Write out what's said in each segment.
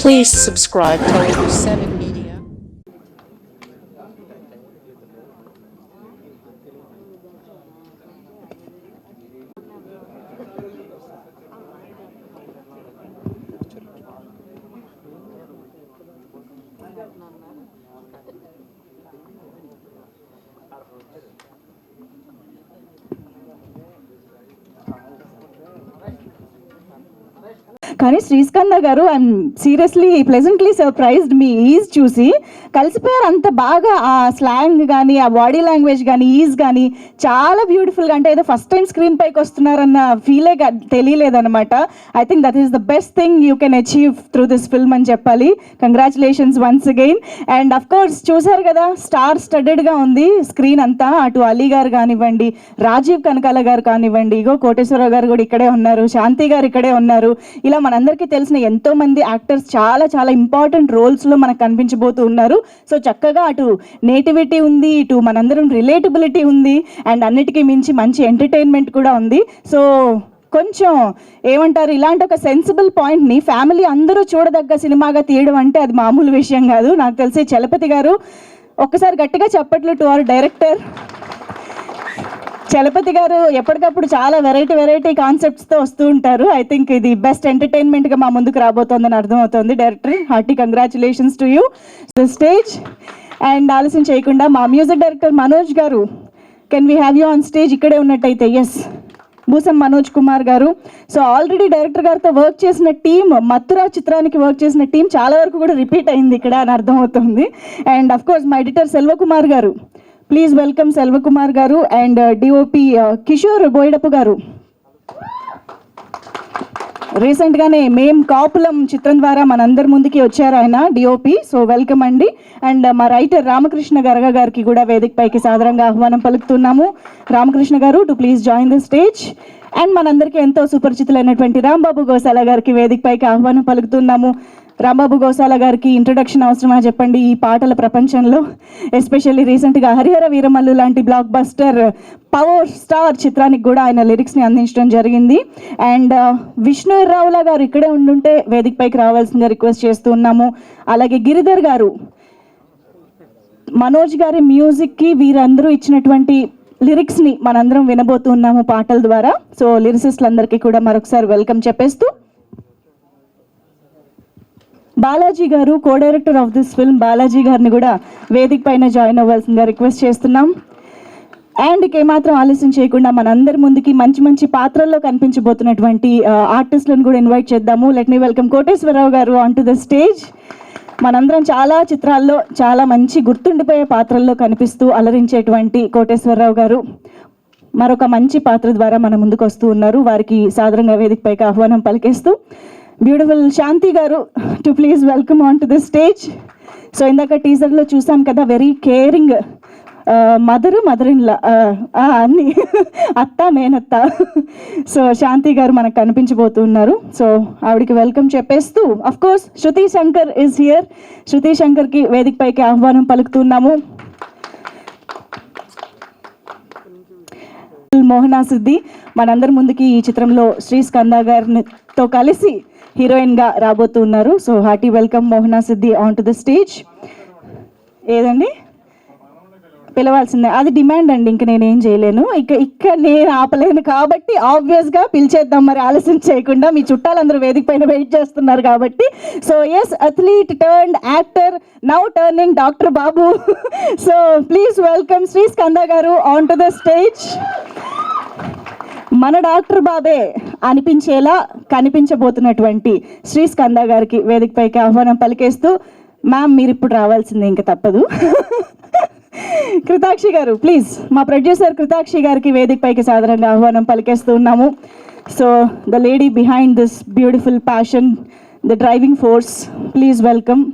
Please subscribe to 7 Media. కానీ శ్రీస్కంద గారు I'm seriously pleasantly surprised me is చూసి. కలిసిపోయారు అంత బాగా. ఆ స్లాంగ్ కానీ, ఆ బాడీ లాంగ్వేజ్ కానీ, ఈజ్ కానీ చాలా బ్యూటిఫుల్గా. అంటే ఏదో ఫస్ట్ టైం స్క్రీన్ పైకి వస్తున్నారన్న ఫీలే తెలియలేదన్నమాట. I think that is the best thing you can achieve through this film అని చెప్పాలి. Congratulations once again. And of course చూసారు కదా, స్టార్ స్టడెడ్గా ఉంది స్క్రీన్ అంతా. అటు అలీ గారు కానివ్వండి, రాజీవ్ కనకాల గారు కానివ్వండి, ఇగో కోటేశ్వరరావు గారు కూడా ఇక్కడే ఉన్నారు, శాంతి గారు ఇక్కడే ఉన్నారు. ఇలా మనందరికీ తెలిసిన ఎంతోమంది యాక్టర్స్ చాలా చాలా ఇంపార్టెంట్ రోల్స్లో మనకు కనిపించబోతూ ఉన్నారు. సో చక్కగా అటు నేటివిటీ ఉంది, ఇటు మనందరం రిలేటబిలిటీ ఉంది, అండ్ అన్నిటికీ మించి మంచి ఎంటర్టైన్మెంట్ కూడా ఉంది. సో కొంచెం ఏమంటారు, ఇలాంటి ఒక సెన్సిబుల్ పాయింట్ని ఫ్యామిలీ అందరూ చూడదగ్గ సినిమాగా తీయడం అంటే అది మామూలు విషయం కాదు. నాకు తెలిసి చలపతి గారు ఒక్కసారి గట్టిగా చెప్పట్లు టు అవర్ డైరెక్టర్. చలపతి గారు ఎప్పటికప్పుడు చాలా వెరైటీ కాన్సెప్ట్స్తో వస్తూ ఉంటారు. ఐ థింక్ ఇది బెస్ట్ ఎంటర్టైన్మెంట్గా మా ముందుకు రాబోతోందని అర్థమవుతుంది. Director, hearty congratulations to you stage. And ఆలస్యం చేయకుండా మా మ్యూజిక్ డైరెక్టర్ మనోజ్ గారు, can we have you on stage? ఇక్కడే ఉన్నట్టయితే. ఎస్, భూసం మనోజ్ కుమార్ గారు. సో ఆల్రెడీ డైరెక్టర్ గారితో వర్క్ చేసిన టీమ్, మథురా చిత్రానికి వర్క్ చేసిన టీం చాలా వరకు కూడా రిపీట్ అయింది ఇక్కడ అని అర్థమవుతుంది. అండ్ అఫ్ కోర్స్ మా ఎడిటర్ సెల్వకుమార్ గారు, ప్లీజ్ వెల్కమ్ సెల్వకుమార్ గారు. అండ్ డిఓపి కిషోర్ బోయిడపు గారు, రీసెంట్గానే మేం కాపులం చిత్రం ద్వారా మనందరి ముందుకి వచ్చారు ఆయన డిఓపి. సో వెల్కమ్ అండి. అండ్ మా రైటర్ రామకృష్ణ గరగ గారికి కూడా వేదిక పైకి సాదరంగా ఆహ్వానం పలుకుతున్నాము. రామకృష్ణ గారు to please join the stage. And మనందరికీ ఎంతో సుపరిచితులైనటువంటి రాంబాబు గోసాల గారికి వేదిక పైకి ఆహ్వానం పలుకుతున్నాము. రాంబాబు గోసాల గారికి ఇంట్రొడక్షన్ అవసరమా చెప్పండి ఈ పాటల ప్రపంచంలో? ఎస్పెషల్లీ రీసెంట్గా హరిహర వీరమల్లు లాంటి బ్లాక్ బస్టర్ పవర్ స్టార్ చిత్రానికి కూడా ఆయన లిరిక్స్ని అందించడం జరిగింది. అండ్ విష్ణురావుల గారు ఇక్కడే ఉండుంటే వేదిక పైకి రావాల్సిందిగా రిక్వెస్ట్ చేస్తూ ఉన్నాము. అలాగే గిరిధర్ గారు, మనోజ్ గారి మ్యూజిక్కి వీరందరూ ఇచ్చినటువంటి లిరిక్స్ని మనందరం వినబోతున్నాము పాటల ద్వారా. సో లిరిసిస్టులందరికీ కూడా మరొకసారి వెల్కమ్ చెప్పేస్తూ, బాలాజీ గారు, co director of this film, Balaji గారిని కూడా వేదిక పైన జాయిన్ అవ్వాల్సిందిగా రిక్వెస్ట్ చేస్తున్నాం. అండ్ ఏమాత్రం ఆలస్యం చేయకుండా మనందరి ముందుకి మంచి మంచి పాత్రల్లో కనిపించబోతున్నటువంటి ఆర్టిస్టులను కూడా ఇన్వైట్ చేద్దాము. లెట్ మీ వెల్కమ్ కోటేశ్వరరావు గారు ఆన్ టు ద స్టేజ్. మనందరం చాలా చిత్రాల్లో చాలా మంచి గుర్తుండిపోయే పాత్రల్లో కనిపిస్తూ అలరించేటువంటి కోటేశ్వరరావు గారు మరొక మంచి పాత్ర ద్వారా మన ముందుకు వస్తూ ఉన్నారు. వారికి సాదరంగా వేదిక పైకి ఆహ్వానం పలికేస్తూ, బ్యూటిఫుల్ శాంతి గారు to please welcome on to the stage. So ఇందాక టీజర్లో చూసాం కదా, వెరీ కేరింగ్ మదర్ ఇన్లా అన్ని అత్త మేనత్త. సో శాంతి గారు మనకు కనిపించబోతున్నారు. సో ఆవిడికి వెల్కమ్ చెప్పేస్తూ, of course Shruti Shankar is here. Shruti శంకర్కి వేదిక పైకి ఆహ్వానం పలుకుతున్నాము. మోహనా సిద్ధి మనందరి ముందుకి ఈ చిత్రంలో శ్రీస్కంద గారితో కలిసి హీరోయిన్గా రాబోతున్నారు. So hearty welcome Mohana Siddhi on to the stage. ఏదండి పిలవాల్సిందే, అది డిమాండ్ అండి, ఇంక నేనేం చేయలేను. ఇక్కడ నేను ఆపలేను కాబట్టి ఆబ్వియస్గా పిలిచేద్దాం. మరి ఆలస్యం చేయకుండా, మీ చుట్టాలందరూ వేదిక పైన వెయిట్ చేస్తున్నారు కాబట్టి. So yes, athlete turned actor, now turning doctor Babu. So please welcome Sriskanda గారు ఆన్ టు ద స్టేజ్. మన డాక్టర్ బాబే అనిపించేలా కనిపించబోతున్నటువంటి శ్రీస్కంద గారికి వేదిక పైకి ఆహ్వానం పలికేస్తూ, మ్యామ్ మీరు ఇప్పుడు రావాల్సిందే, ఇంకా తప్పదు. కృతాక్షి గారు ప్లీజ్, మా ప్రొడ్యూసర్ కృతాక్షి గారికి వేదిక పైకి సాధారణంగా ఆహ్వానం పలికేస్తూ ఉన్నాము. So the lady behind this beautiful passion, the driving force, please welcome.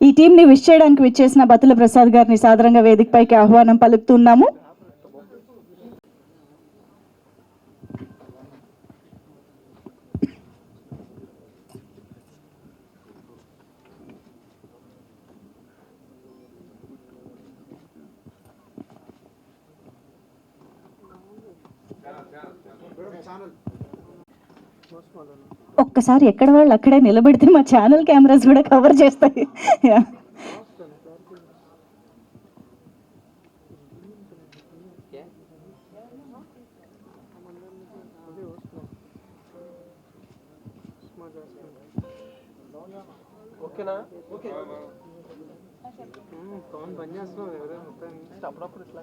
ఈ టీంని విష్ చేయడానికి విచ్చేసిన బతుల ప్రసాద్ గారిని సాధారణంగా వేదిక పైకి ఆహ్వానం పలుకుతున్నాము. ఒక్కసారి ఎక్కడ వాళ్ళు అక్కడే నిలబెడితే మా ఛానల్ కెమెరాస్ కూడా కవర్ చేస్తాయి. ఓకేనా? ఓకే. పవన్ పని చేస్తున్నావు ఎవరైనా మొత్తం అప్పుడప్పుడు ఇట్లా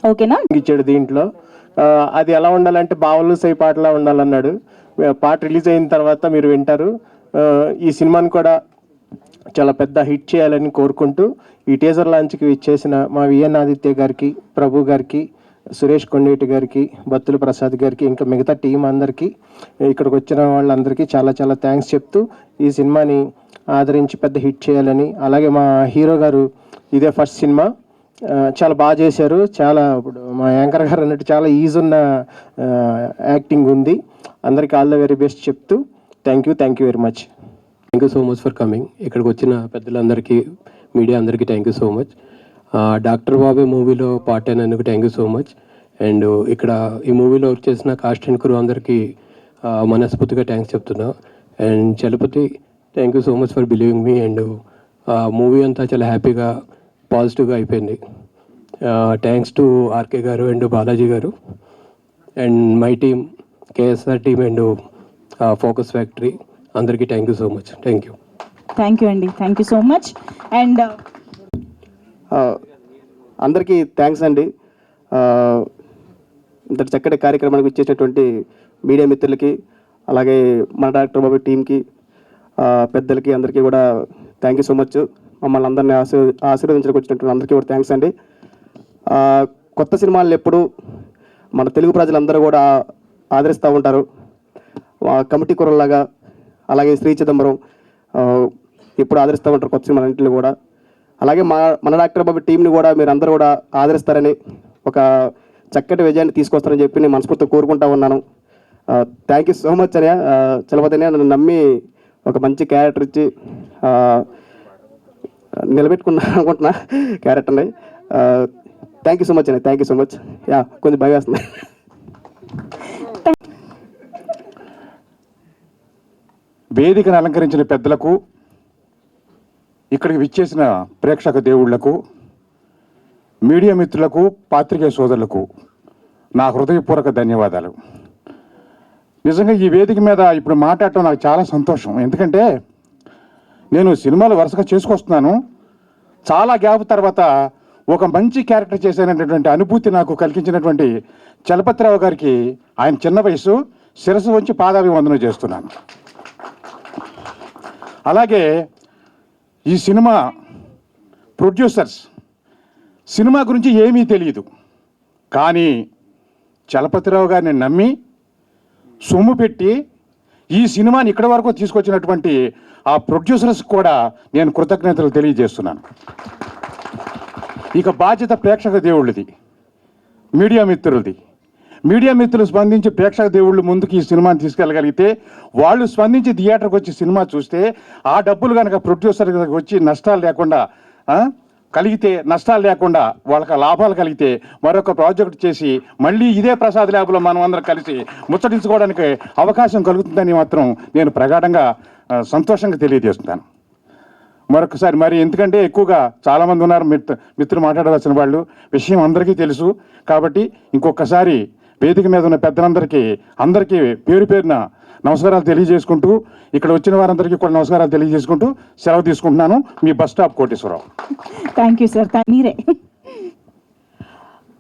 ఓకేనా? ఇచ్చాడు దీంట్లో. అది ఎలా ఉండాలంటే బావలు సై పాటలా ఉండాలన్నాడు. పాట రిలీజ్ అయిన తర్వాత మీరు వింటారు. ఈ సినిమాని కూడా చాలా పెద్ద హిట్ చేయాలని కోరుకుంటూ ఈ టీజర్ లాంచ్కి ఇచ్చేసిన మా విఎన్ ఆదిత్య గారికి, ప్రభు గారికి, సురేష్ కొండేటి గారికి, బత్తుల ప్రసాద్ గారికి, ఇంకా మిగతా టీం అందరికీ, ఇక్కడికి వచ్చిన వాళ్ళందరికీ చాలా చాలా థ్యాంక్స్ చెప్తూ ఈ సినిమాని ఆదరించి పెద్ద హిట్ చేయాలని, అలాగే మా హీరో గారు ఇదే ఫస్ట్ సినిమా, చాలా బాగా చేశారు. చాలా ఇప్పుడు మా యాంకర్ గారు అన్నట్టు చాలా ఈజీ ఉన్న యాక్టింగ్ ఉంది. అందరికీ ఆల్ ద వెరీ బెస్ట్ చెప్తూ thank you very much. Thank you so much for coming. ఇక్కడికి వచ్చిన పెద్దలందరికీ, మీడియా అందరికీ thank you so much. Doctor బాబే మూవీలో పార్ట్ అయినందుకు thank you so much. And ఇక్కడ ఈ మూవీలో వర్క్ చేసిన కాస్ట్ అండ్ క్రూ అందరికీ మనస్ఫూర్తిగా థ్యాంక్స్ చెప్తున్నా. And Chalapathi, thank you so much for believing me. And movie అంతా చాలా హ్యాపీగా పాజిటివ్గా అయిపోయింది. థ్యాంక్స్ టు ఆర్కే గారు అండ్ బాలాజీ గారు and my team, KSR team and Focus Factory అందరికీ thank you so much. Thank you అండి, thank you so much. And అందరికీ థ్యాంక్స్ అండి. ఇంత చక్కటి కార్యక్రమానికి ఇచ్చేటటువంటి మీడియా మిత్రులకి, అలాగే మన డాక్టర్ బాబు టీంకి, పెద్దలకి అందరికీ కూడా థ్యాంక్ యూ సో మచ్. మమ్మల్ని అందరినీ ఆశీర్వదించడానికి వచ్చినటువంటి అందరికీ కూడా థ్యాంక్స్ అండి. కొత్త సినిమాలు ఎప్పుడు మన తెలుగు ప్రజలందరూ కూడా ఆదరిస్తూ ఉంటారు. కమిటీ కుర్రలాగా, అలాగే శ్రీ చిదంబరం ఎప్పుడు ఆదరిస్తూ ఉంటారు కొత్త సినిమాలన్నింటినీ కూడా. అలాగే మన డాక్టర్ బాబు టీంని కూడా మీరు అందరూ కూడా ఆదరిస్తారని, ఒక చక్కటి విజయాన్ని తీసుకొస్తారని చెప్పి నేను మనస్ఫూర్తిగా కోరుకుంటా ఉన్నాను. థ్యాంక్ యూ సో మచ్ అని చలపతిని నన్ను నమ్మి ఒక మంచి క్యారెక్టర్ ఇచ్చి నిలబెట్టుకున్నా అనుకుంటున్నా క్యారెక్టర్ని. థ్యాంక్ యూ సో మచ్ అండి, థ్యాంక్ యూ సో మచ్. కొంచెం భయం వేస్తుంది. వేదికను అలంకరించిన పెద్దలకు, ఇక్కడికి విచ్చేసిన ప్రేక్షక దేవుళ్లకు, మీడియా మిత్రులకు, పాత్రికేయ సోదరులకు నా హృదయపూర్వక ధన్యవాదాలు. నిజంగా ఈ వేదిక మీద ఇప్పుడు మాట్లాడటం నాకు చాలా సంతోషం. ఎందుకంటే నేను సినిమాలు వరుసగా చేసుకొస్తున్నాను. చాలా గ్యాప్ తర్వాత ఒక మంచి క్యారెక్టర్ చేశాననేటువంటి అనుభూతి నాకు కలిగించినటువంటి చలపతిరావు గారికి, ఆయన చిన్న వయసు, శిరస్సు వంచి పాదాభివందనం చేస్తున్నాను. అలాగే ఈ సినిమా ప్రొడ్యూసర్స్, సినిమా గురించి ఏమీ తెలియదు, కానీ చలపతిరావు గారిని నమ్మి సొమ్ము పెట్టి ఈ సినిమాని ఇక్కడి వరకు తీసుకొచ్చినటువంటి ఆ ప్రొడ్యూసర్స్ కూడా నేను కృతజ్ఞతలు తెలియజేస్తున్నాను. ఇక బాధ్యత ప్రేక్షక దేవుళ్ళది, మీడియా మిత్రులది. మీడియా మిత్రులు స్పందించి ప్రేక్షక దేవుళ్ళు ముందుకు ఈ సినిమాని తీసుకెళ్ళగలిగితే, వాళ్ళు స్పందించి థియేటర్కి వచ్చి సినిమా చూస్తే, ఆ డబ్బులు కనుక ప్రొడ్యూసర్ వచ్చి నష్టాలు లేకుండా కలిగితే, నష్టాలు లేకుండా వాళ్ళకి లాభాలు కలిగితే, మరొక ప్రాజెక్ట్ చేసి మళ్ళీ ఇదే ప్రసాద్ ల్యాబ్లో మనం అందరం కలిసి ముచ్చటించుకోవడానికి అవకాశం కలుగుతుందని మాత్రం నేను ప్రగాఢంగా సంతోషంగా తెలియజేస్తున్నాను. మరొకసారి మరి, ఎందుకంటే ఎక్కువగా చాలామంది ఉన్నారు మిత్రులు మాట్లాడవలసిన వాళ్ళు, విషయం అందరికీ తెలుసు కాబట్టి ఇంకొకసారి వేదిక మీద ఉన్న పెద్దలందరికీ అందరికీ పేరు పేరున నమస్కారాలు తెలియజేసుకుంటూ, ఇక్కడ వచ్చిన వారందరికీ కూడా నమస్కారాలు తెలియజేసుకుంటూ సెలవు తీసుకుంటున్నాను. మీ bus stop Koteswararao. Thank you sir. మీరే.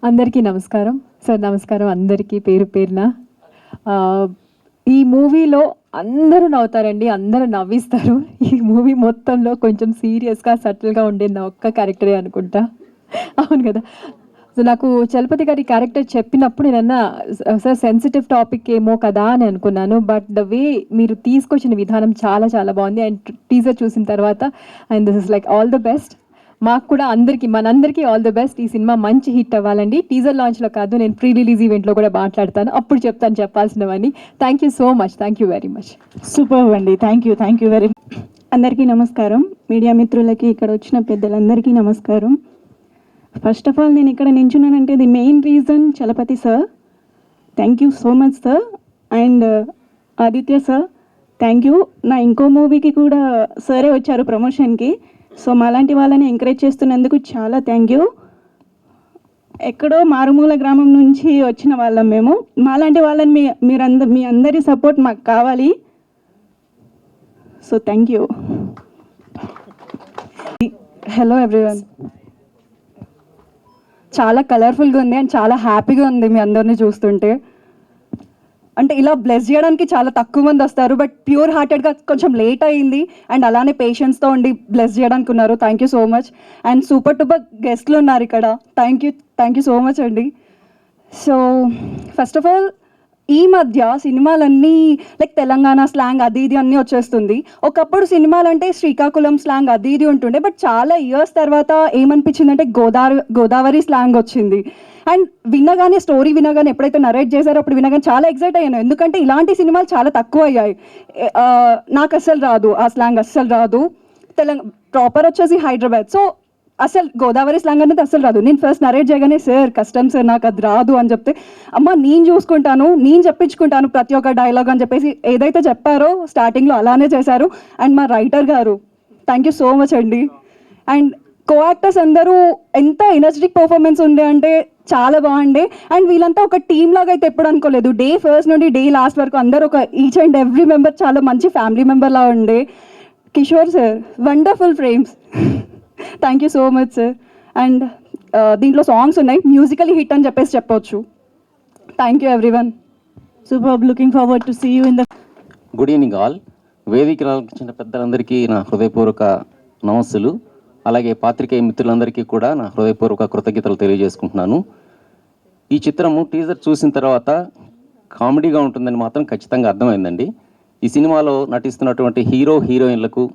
అందరికీ నమస్కారం సార్. నమస్కారం అందరికీ పేరు పేరున. ఈ మూవీలో అందరూ నవ్వుతారండి, అందరూ నవ్విస్తారు. ఈ మూవీ మొత్తంలో కొంచెం సీరియస్గా సటిల్గా ఉండేది నా ఒక్క క్యారెక్టరే అనుకుంటా. అవును కదా. సో నాకు చలపతి గారి క్యారెక్టర్ చెప్పినప్పుడు నేనన్నా సార్ సెన్సిటివ్ టాపిక్ ఏమో కదా అని అనుకున్నాను. బట్ ద వే మీరు తీసుకొచ్చిన విధానం చాలా చాలా బాగుంది. అండ్ టీజర్ చూసిన తర్వాత and this is like all the best. మాకు కూడా మనందరికీ ఆల్ ది బెస్ట్. ఈ సినిమా మంచి హిట్ అవ్వాలండి. టీజర్ లాంచ్లో కాదు, నేను ప్రీ రిలీజ్ ఈవెంట్లో కూడా మాట్లాడతాను, అప్పుడు చెప్తాను చెప్పాల్సినవన్నీ. Thank you so much. Thank you very much. Super అండి. Thank you very much. అందరికీ నమస్కారం. మీడియా మిత్రులకి, ఇక్కడ వచ్చిన పెద్దలందరికీ నమస్కారం. ఫస్ట్ ఆఫ్ ఆల్ నేను ఇక్కడ నించున్నానంటే the main reason Chalapathi sir. Thank you so much sir. And Aditya sir, thank you. నా ఇంకో మూవీకి కూడా సరే వచ్చారు ప్రమోషన్కి. సో మాలాంటి వాళ్ళని ఎంకరేజ్ చేస్తున్నందుకు చాలా థ్యాంక్ యూ. ఎక్కడో మారుమూల గ్రామం నుంచి వచ్చిన వాళ్ళం మేము. మాలాంటి వాళ్ళని మీ అందరి సపోర్ట్ మాకు కావాలి. So thank you. Hello everyone. చాలా కలర్ఫుల్గా ఉంది అండ్ చాలా హ్యాపీగా ఉంది మీ అందరినీ చూస్తుంటే. అంటే ఇలా బ్లెస్ చేయడానికి చాలా తక్కువ మంది వస్తారు, బట్ ప్యూర్ హార్టెడ్గా కొంచెం లేట్ అయింది అండ్ అలానే పేషెన్స్తో ఉండి బ్లెస్ చేయడానికి ఉన్నారు. Thank you so much. And super duper గెస్ట్లు ఉన్నారు ఇక్కడ. థ్యాంక్ యూ సో మచ్ అండి. సో ఫస్ట్ ఆఫ్ ఆల్ ఈ మధ్య సినిమాలన్నీ లైక్ తెలంగాణ స్లాంగ్ అది ఇది అన్నీ వచ్చేస్తుంది. ఒకప్పుడు సినిమాలంటే శ్రీకాకుళం స్లాంగ్ అది ఇది ఉంటుండే, బట్ చాలా ఇయర్స్ తర్వాత ఏమనిపించిందంటే గోదావరి స్లాంగ్ వచ్చింది. అండ్ వినగానే స్టోరీ వినగానే ఎప్పుడైతే నరేట్ చేశారో అప్పుడు వినగానే చాలా ఎక్సైట్ అయ్యాను, ఎందుకంటే ఇలాంటి సినిమాలు చాలా తక్కువ అయ్యాయి. నాకు అస్సలు రాదు ఆ స్లాంగ్, అస్సలు రాదు. ప్రాపర్ వచ్చేసి హైదరాబాద్, సో అసలు గోదావరి స్లాంగ్ అనేది అసలు రాదు. నేను ఫస్ట్ నరేట్ చేయగానే సార్ కష్టం సార్ నాకు అది రాదు అని చెప్తే, అమ్మ నేను చూసుకుంటాను, నేను చెప్పించుకుంటాను ప్రతి ఒక్క డైలాగ్ అని చెప్పేసి ఏదైతే చెప్పారో స్టార్టింగ్లో అలానే చేశారు. అండ్ మా రైటర్ గారు థ్యాంక్ యూ సో మచ్ అండి. అండ్ కో యాక్టర్స్ అందరూ ఎంత ఎనర్జెటిక్ పర్ఫార్మెన్స్ ఉండే అంటే చాలా బాగుండే. అండ్ వీళ్ళంతా ఒక టీమ్ లాగా అయితే ఎప్పుడు అనుకోలేదు. డే ఫస్ట్ నుండి డే లాస్ట్ వరకు అందరూ ఒక ఈచ్ అండ్ ఎవ్రీ మెంబర్ చాలా మంచి ఫ్యామిలీ మెంబర్లా ఉండే. Kishore sir wonderful frames. Thank you so much sir. And దీంట్లో సాంగ్స్ ఉన్నాయి, మ్యూజికలీ హిట్ అని చెప్పేసి చెప్పవచ్చు. Thank you everyone. Super. Looking forward to see you in the. Good evening all. వేదికకి వచ్చిన పెద్దలందరికీ నా హృదయపూర్వక నమస్సులు. అలాగే పాత్రికేయ మిత్రులందరికీ కూడా నా హృదయపూర్వక కృతజ్ఞతలు తెలియజేసుకుంటున్నాను. ఈ చిత్రము టీజర్ చూసిన తర్వాత కామెడీగా ఉంటుందని మాత్రం ఖచ్చితంగా అర్థమైందండి. ఈ సినిమాలో నటిస్తున్నటువంటి హీరో హీరోయిన్లకు,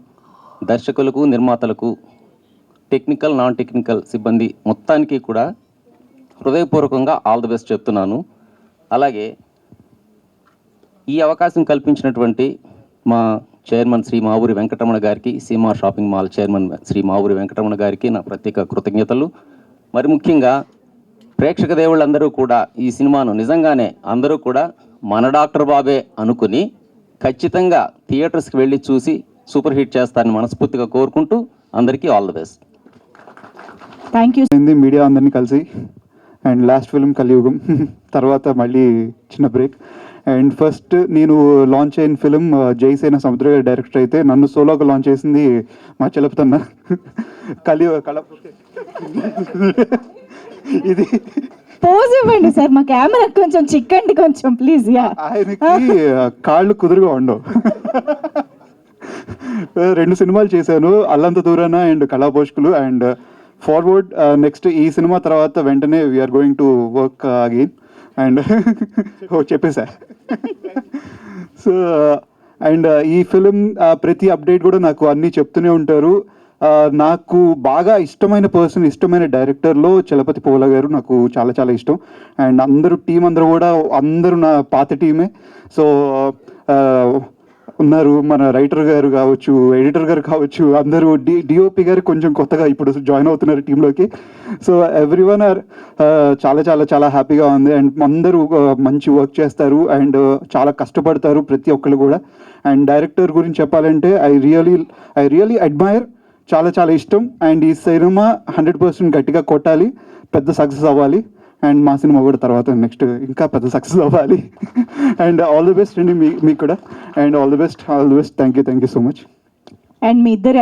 దర్శకులకు, నిర్మాతలకు, టెక్నికల్ నాన్ టెక్నికల్ సిబ్బంది మొత్తానికి కూడా హృదయపూర్వకంగా ఆల్ ది బెస్ట్ చెప్తున్నాను. అలాగే ఈ అవకాశం కల్పించినటువంటి మా చైర్మన్ శ్రీ మావూరి వెంకటరమణ గారికి, Seema shopping mall chairman Shri Mavuri Venkataramana గారికి నా ప్రత్యేక కృతజ్ఞతలు. మరి ముఖ్యంగా ప్రేక్షక దేవుళ్ళందరూ కూడా ఈ సినిమాను నిజంగానే అందరూ కూడా మన డాక్టర్ బాబే అనుకుని ఖచ్చితంగా థియేటర్స్కి వెళ్ళి చూసి సూపర్ హిట్ చేస్తారని మనస్ఫూర్తిగా కోరుకుంటూ అందరికీ all the best. Thank you. Media అందరినీ కలిసి అండ్ లాస్ట్ ఫిల్మ్ కలియుగం తర్వాత మళ్ళీ చిన్న బ్రేక్. అండ్ ఫస్ట్ నేను లాంచ్ అయిన ఫిలిం జైసేన సముద్ర గారి డైరెక్టర్ అయితే, నన్ను సోలోగా లాంచ్ చేసింది మా చలపతన్న. ఇది పోజ్ ఇవ్వండి సార్, మా కెమెరా కొంచెం చిక్కండి కొంచెం ప్లీజ్. యా, ఆయనకి కాళ్ళు కుదురుగా ఉండవు. 2 సినిమాలు చేశాను, అల్లంత దూరాన అండ్ కళాపోషకులు. అండ్ ఫార్వర్డ్ నెక్స్ట్ ఈ సినిమా తర్వాత వెంటనే we're going to work again. And చెప్పేసా. సో అండ్ ఈ ఫిలిం ప్రతి అప్డేట్ కూడా నాకు అన్నీ చెప్తూనే ఉంటారు. నాకు బాగా ఇష్టమైన పర్సన్, ఇష్టమైన డైరెక్టర్లో చలపతి పోల గారు నాకు చాలా చాలా ఇష్టం. అండ్ అందరూ టీం అందరూ కూడా అందరూ నా పాత టీమే. సో ఉన్నారు మన రైటర్ గారు కావచ్చు, ఎడిటర్ గారు కావచ్చు, అందరూ డిఓపి గారు కొంచెం కొత్తగా ఇప్పుడు జాయిన్ అవుతున్నారు టీంలోకి. సో ఎవ్రీవన్ ఆర్ చాలా చాలా చాలా హ్యాపీగా ఉంది. అండ్ అందరూ మంచి వర్క్ చేస్తారు అండ్ చాలా కష్టపడతారు ప్రతి ఒక్కరు కూడా. అండ్ డైరెక్టర్ గురించి చెప్పాలంటే ఐ రియలీ అడ్మైర్, చాలా చాలా ఇష్టం. అండ్ ఈ సినిమా 100% గట్టిగా కొట్టాలి, పెద్ద సక్సెస్ అవ్వాలి. అండ్ మా సినిమా కూడా తర్వాత నెక్స్ట్ ఇంకా పెద్ద సక్సెస్ అవ్వాలి. అండ్ ఆల్ ది బెస్ట్ అండి మీకు కూడా. And all the best. Thank you so much. And మీ ఇద్దరు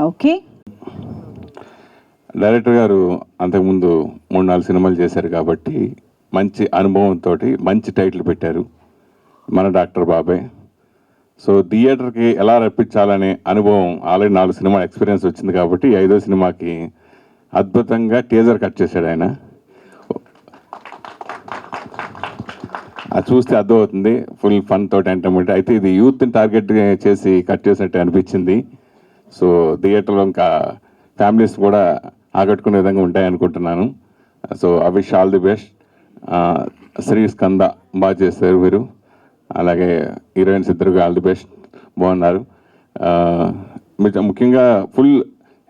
ఓకే. డైరెక్టర్ గారు అంతకుముందు 3-4 సినిమాలు చేశారు కాబట్టి మంచి అనుభవంతో మంచి టైటిల్ పెట్టారు, మన డాక్టర్ బాబే. సో థియేటర్కి ఎలా రప్పించాలనే అనుభవం ఆల్రెడీ 4 సినిమా ఎక్స్పీరియన్స్ వచ్చింది కాబట్టి 5వ సినిమాకి అద్భుతంగా టీజర్ కట్ చేశాడు ఆయన. అది చూస్తే అర్థమవుతుంది ఫుల్ ఫన్ తోటి ఎంటర్టైన్మెంట్. అయితే ఇది యూత్ని టార్గెట్ చేసి కట్ చేసినట్టు అనిపించింది. సో థియేటర్లో ఇంకా ఫ్యామిలీస్ కూడా ఆకట్టుకునే విధంగా ఉంటాయి అనుకుంటున్నాను. So I wish all the best. Shri Skanda బాగా చేశారు మీరు. అలాగే హీరోయిన్స్ ఇద్దరు ఆల్ ది బెస్ట్, బాగున్నారు. ముఖ్యంగా ఫుల్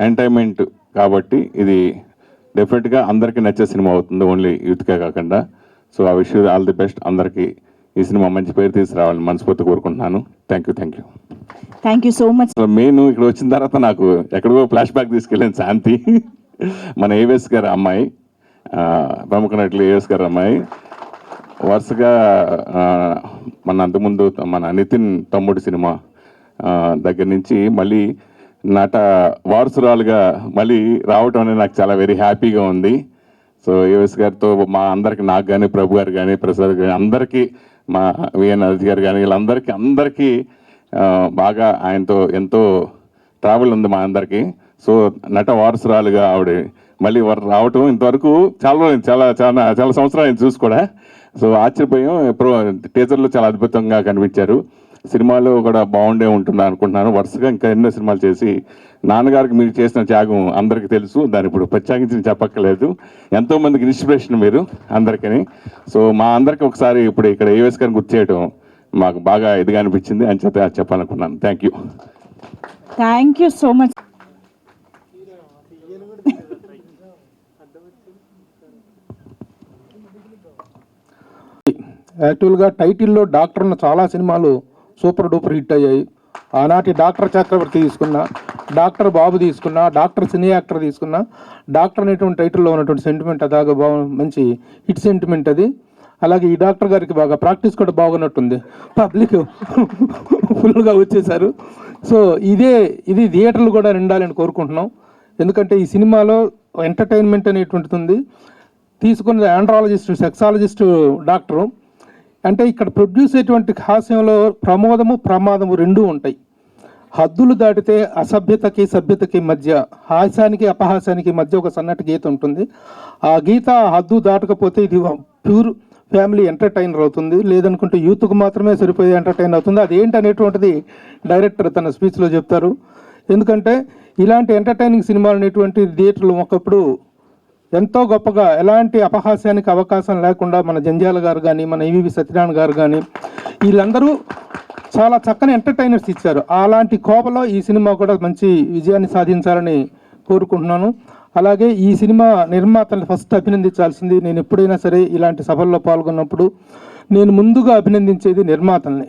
ఎంటర్టైన్మెంట్ కాబట్టి ఇది డెఫినెట్గా అందరికీ నచ్చే సినిమా అవుతుంది, ఓన్లీ యూత్కే కాకుండా. సో ఆ విష్ ఆల్ ది బెస్ట్, అందరికీ ఈ సినిమా మంచి పేరు తీసుకురావాలని మనస్ఫూర్తి కోరుకుంటున్నాను. Thank you so much. Main ఇక్కడ వచ్చిన తర్వాత నాకు ఎక్కడికో ఫ్లాష్ బ్యాక్ తీసుకెళ్ళింది శాంతి, మన ఏవిఎస్ గారి అమ్మాయి, ప్రముఖ నటులు ఏవిఎస్ గారి అమ్మాయి. వరుసగా మన అంతకుముందు మన నితిన్ తమ్ముడి సినిమా దగ్గర నుంచి మళ్ళీ నట వారసురాలుగా మళ్ళీ రావటం అనేది నాకు చాలా వెరీ హ్యాపీగా ఉంది. సో ఏవిఎస్ గారితో మా అందరికి, నాకు కానీ, ప్రభు గారు కానీ, ప్రసాద్ కానీ, అందరికీ, మా విఎన్ అజిత్ గారు కానీ, అందరికీ బాగా ఆయనతో ఎంతో ట్రావెల్ ఉంది మా అందరికీ. సో నట వారసురాలుగా ఆవిడ మళ్ళీ రావటం ఇంతవరకు చాలా సంవత్సరాలు ఆయన చూసి కూడా. సో ఆశ్చర్యపోయాం. టీజర్లో చాలా అద్భుతంగా కనిపించారు, సినిమాలో కూడా బాగుండే ఉంటుంది అనుకుంటున్నాను. వరుసగా ఇంకా ఎన్నో సినిమాలు చేసి, నాన్నగారికి మీరు చేసిన త్యాగం అందరికీ తెలుసు, దాన్ని ఇప్పుడు ప్రత్యేకించి చెప్పక్కర్లేదు. ఎంతోమందికి ఇన్స్పిరేషన్ మీరు అందరికీ. సో మా అందరికీ ఒకసారి ఇప్పుడు ఇక్కడ ఏవిఎస్ గారిని గుర్తు చేయడం మాకు బాగా ఇదిగా అనిపించింది అని చెప్పాలనుకున్నాను. Thank you so much. యాక్చువల్గా టైటిల్లో డాక్టర్ ఉన్న చాలా సినిమాలు సూపర్ డూపర్ హిట్ అయ్యాయి. ఆనాటి డాక్టర్ చక్రవర్తి తీసుకున్నా, డాక్టర్ బాబు తీసుకున్నా, డాక్టర్ సినీ యాక్టర్ తీసుకున్నా, డాక్టర్ అనేటువంటి టైటిల్లో ఉన్నటువంటి సెంటిమెంట్ అదాగా మంచి హిట్ సెంటిమెంట్ అది. అలాగే ఈ డాక్టర్ గారికి బాగా ప్రాక్టీస్ కూడా బాగున్నట్టుంది, పబ్లిక్ ఫుల్గా వచ్చేసారు. సో ఇది థియేటర్లు కూడా నిండాలని కోరుకుంటున్నాం. ఎందుకంటే ఈ సినిమాలో ఎంటర్టైన్మెంట్ అనేటువంటిది ఉంది. తీసుకున్నది ఆండ్రాలజిస్ట్, సెక్సాలజిస్ట్ డాక్టరు. అంటే ఇక్కడ ప్రొడ్యూస్ అయ్యేటువంటి హాస్యంలో ప్రమాదము రెండూ ఉంటాయి. హద్దులు దాటితే అసభ్యతకి సభ్యతకి మధ్య, హాస్యానికి అపహాస్యానికి మధ్య ఒక సన్నటి గీత ఉంటుంది. ఆ గీత హద్దు దాటకపోతే ఇది ప్యూర్ ఫ్యామిలీ ఎంటర్టైనర్ అవుతుంది, లేదనుకుంటే యూత్కు మాత్రమే సరిపోయే ఎంటర్టైన్ అవుతుంది. అదేంటి అనేటువంటిది డైరెక్టర్ తన స్పీచ్లో చెప్తారు. ఎందుకంటే ఇలాంటి ఎంటర్టైనింగ్ సినిమాలు అనేటువంటి థియేటర్లు ఒకప్పుడు ఎంతో గొప్పగా, ఎలాంటి అపహాస్యానికి అవకాశం లేకుండా మన జంజాల గారు కానీ, మన ఈవీవి సత్యనారాయణ గారు కానీ, వీళ్ళందరూ చాలా చక్కని ఎంటర్టైనర్స్ ఇచ్చారు. అలాంటి కోపలో ఈ సినిమా కూడా మంచి విజయాన్ని సాధించాలని కోరుకుంటున్నాను. అలాగే ఈ సినిమా నిర్మాతలను ఫస్ట్ అభినందించాల్సింది. నేను ఎప్పుడైనా సరే ఇలాంటి సభల్లో పాల్గొన్నప్పుడు నేను ముందుగా అభినందించేది నిర్మాతల్ని.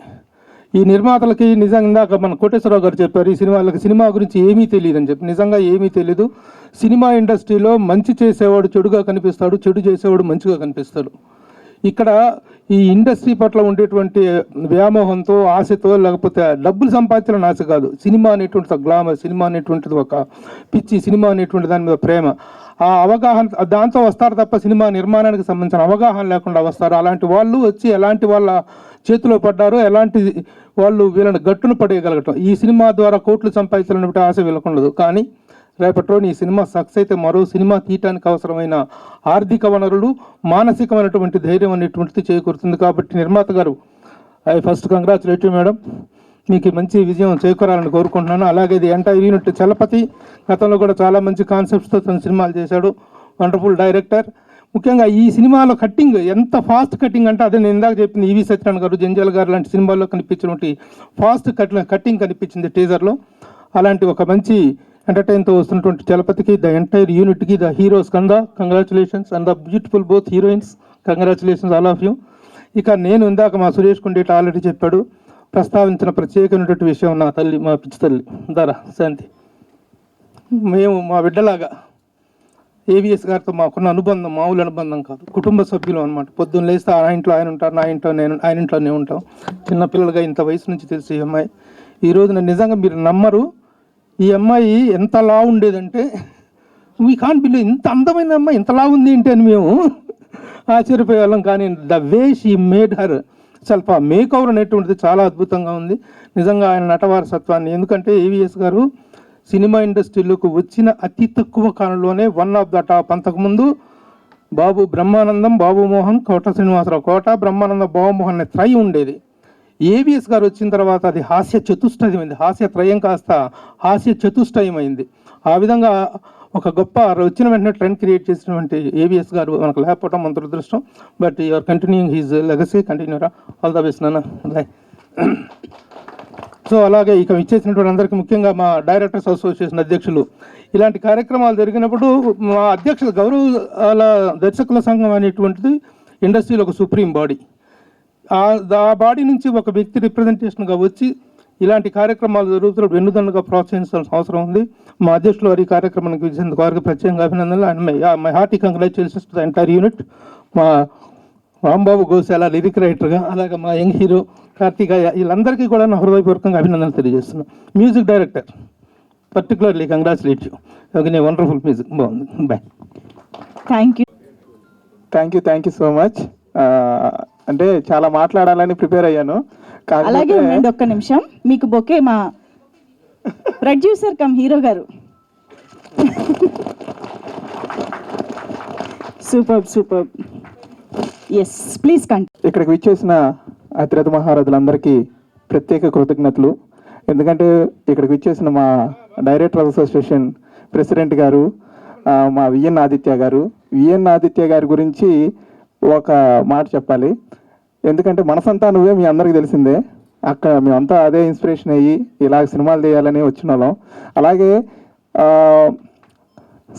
ఈ నిర్మాతలకి నిజంగా ఇందాక మన కోటేశ్వరరావు గారు చెప్పారు, ఈ సినిమా గురించి ఏమీ తెలియదు అని చెప్పి. నిజంగా ఏమీ తెలియదు. సినిమా ఇండస్ట్రీలో మంచి చేసేవాడు చెడుగా కనిపిస్తాడు, చెడు చేసేవాడు మంచిగా కనిపిస్తాడు. ఇక్కడ ఈ ఇండస్ట్రీ పట్ల ఉండేటువంటి వ్యామోహంతో, ఆశతో, లేకపోతే డబ్బులు సంపాదించాలని ఆశ కాదు. సినిమా అనేటువంటిది గ్లామర్, సినిమా అనేటువంటిది ఒక పిచ్చి, సినిమా అనేటువంటి దాని మీద ప్రేమ, ఆ అవగాహన, దాంతో వస్తారు తప్ప సినిమా నిర్మాణానికి సంబంధించిన అవగాహన లేకుండా వస్తారు. అలాంటి వాళ్ళు వచ్చి ఎలాంటి వాళ్ళ చేతిలో పడ్డారో, ఎలాంటి వాళ్ళు వీళ్ళని గట్టును పడేయగలగటం. ఈ సినిమా ద్వారా కోట్లు సంపాదించాలన్నట్టు ఆశ వీళ్ళకుండదు. కానీ రేపటి రోజున ఈ సినిమా సక్సెస్ అయితే మరో సినిమా తీయటానికి అవసరమైన ఆర్థిక వనరులు, మానసికమైనటువంటి ధైర్యం అనేటువంటిది చేకూరుతుంది. కాబట్టి నిర్మాత గారు, I first congratulate you madam, మీకు మంచి విజయం చేకూరాలని కోరుకుంటున్నాను. అలాగే ఇది ఎంటైర్ యూనిట్. చలపతి గతంలో కూడా చాలా మంచి కాన్సెప్ట్స్తో తన సినిమాలు చేశాడు, వండర్ఫుల్ డైరెక్టర్. ముఖ్యంగా ఈ సినిమాలో కట్టింగ్ ఎంత ఫాస్ట్ కట్టింగ్ అంటే, అదే నేను ఇందాక చెప్పింది, ఈవి సత్యనారాయణ గారు, జంజాల గారు లాంటి సినిమాల్లో కనిపించినటువంటి ఫాస్ట్ కట్టింగ్ కనిపించింది టీజర్లో. అలాంటి ఒక మంచి ఎంటర్టైన్తో వస్తున్నటువంటి చలపతికి, ద ఎంటైర్ యూనిట్కి, the heroes congratulations, and the beautiful both heroines, congratulations all of you. ఇక నేను ఇందాక మా సురేష్ కుండేట ఆల్రెడీ చెప్పాడు, ప్రస్తావించిన ప్రత్యేకమైనటువంటి విషయం నా తల్లి, మా పిచ్చి తల్లి ధర శాంతి. మేము మా బిడ్డలాగా ఏవిఎస్ గారితో మాకున్న అనుబంధం మామూలు అనుబంధం కాదు, కుటుంబ సభ్యులు అనమాట. పొద్దున్న లేస్తే ఆ ఇంట్లో ఆయన ఉంటారు, నా ఇంట్లో ఆయన ఇంట్లోనే ఉంటాం. చిన్నపిల్లలుగా ఇంత వయసు నుంచి తెలిసి ఈ అమ్మాయి ఈ రోజున నిజంగా మీరు నమ్మరు, ఈ అమ్మాయి ఎంత లా ఉండేదంటే వీ కాంట్ బిలీవ్, ఇంత అందమైన అమ్మాయి ఇంత లా ఉంది ఏంటి అని మేము ఆశ్చర్యపోయేవాళ్ళం. కానీ the way she made her self, ఆ మేకవర్ అనేటువంటిది చాలా అద్భుతంగా ఉంది నిజంగా ఆయన నటవారసత్వాన్ని. ఎందుకంటే ఏవిఎస్ గారు సినిమా ఇండస్ట్రీలోకి వచ్చిన అతి తక్కువ కాలంలోనే వన్ ఆఫ్ ద టాప్. అంతకుముందు బాబు బ్రహ్మానందం, బాబు మోహన్, కోట శ్రీనివాసరావు, కోట బ్రహ్మానందం, బాబుమోహన్ అనే త్రయం ఉండేది. ఏవిఎస్ గారు వచ్చిన తర్వాత అది హాస్య చతుష్టయమైంది. హాస్య త్రయం కాస్త హాస్య చతుష్టయం అయింది. ఆ విధంగా ఒక గొప్ప వచ్చిన వెంటనే ట్రెండ్ క్రియేట్ చేసినటువంటి ఏవిఎస్ గారు మనకు లేకపోవడం మన దురదృష్టం. But you're continuing his legacy, కంటిన్యూరా. ఆల్ ద బెస్ట్ నాన్న. బాయ్. సో అలాగే ఇక ఇచ్చేసినటువంటి అందరికీ, ముఖ్యంగా మా డైరెక్టర్స్ అసోసియేషన్ అధ్యక్షులు, ఇలాంటి కార్యక్రమాలు జరిగినప్పుడు మా అధ్యక్షులు గౌరవ దర్శకుల సంఘం అనేటువంటిది ఇండస్ట్రీలో ఒక సుప్రీం బాడీ. ఆ బాడీ నుంచి ఒక వ్యక్తి రిప్రజెంటేషన్గా వచ్చి ఇలాంటి కార్యక్రమాలు జరుగుతున్నప్పుడు వెన్నుదన్నుగా ప్రోత్సహించాల్సిన అవసరం ఉంది. మా అధ్యక్షులు వారి కార్యక్రమానికి ఇచ్చేందుకు వారికి ప్రత్యేకంగా అభినందనలు. And my hearty congratulations to the entire unit. మా రాంబాబు గోశాల లిరిక్ రైటర్గా, అలాగే మా యంగ్ హీరో కార్తికేయ, వీళ్ళందరికీ కూడా నా హృదయపూర్వకంగా అభినందనలు తెలియజేస్తున్నాను. Music director particularly congratulate you. Okay, wonderful music, బాగుంది. Bye. Thank you. Thank you so much. అంటే చాలా మాట్లాడాలని ప్రిపేర్ అయ్యాను. అలాగే ఉండండి ఒక్క నిమిషం. మీకు బొకే మా ప్రొడ్యూసర్ కమ్ హీరో గారు. సూపర్. Yes, please continue. ఇక్కడికి విచ్చేసిన అతిరథ మహారథులందరికీ ప్రత్యేక కృతజ్ఞతలు. ఎందుకంటే ఇక్కడికి విచ్చేసిన మా డైరెక్టర్ అసోసియేషన్ ప్రెసిడెంట్ గారు, మా విఎన్ ఆదిత్య గారి గురించి ఒక మాట చెప్పాలి. ఎందుకంటే మనసంతా నువ్వే మీ అందరికీ తెలిసిందే. అక్కడ మేమంతా అదే ఇన్స్పిరేషన్ అయ్యి ఇలాగ సినిమాలు తీయాలని వచ్చిన వాళ్ళం. అలాగే